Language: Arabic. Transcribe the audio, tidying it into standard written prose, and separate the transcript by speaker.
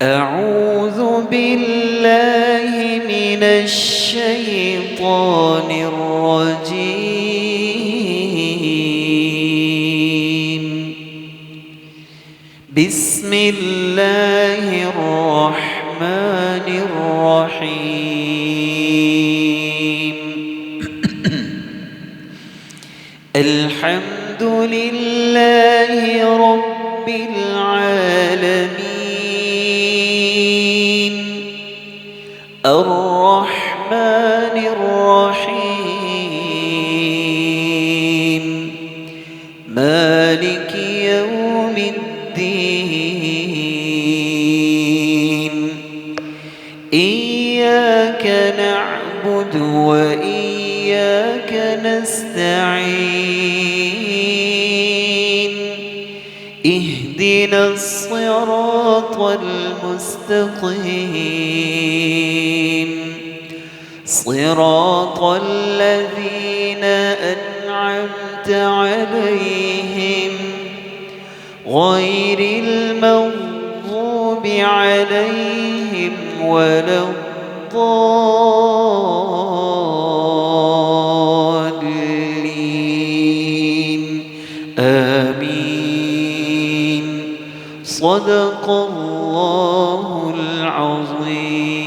Speaker 1: أعوذ بالله من الشيطان الرجيم. بسم الله الرحمن الرحيم. الحمد لله رب العالمين، الرحمن الرحيم، مالك يوم الدين. إياك نعبد وإياك نستعين. اهدنا الصراط المستقيم، صراط الذين أنعمت عليهم غير المغضوب عليهم ولا الضالين. آمين. صدق الله العظيم.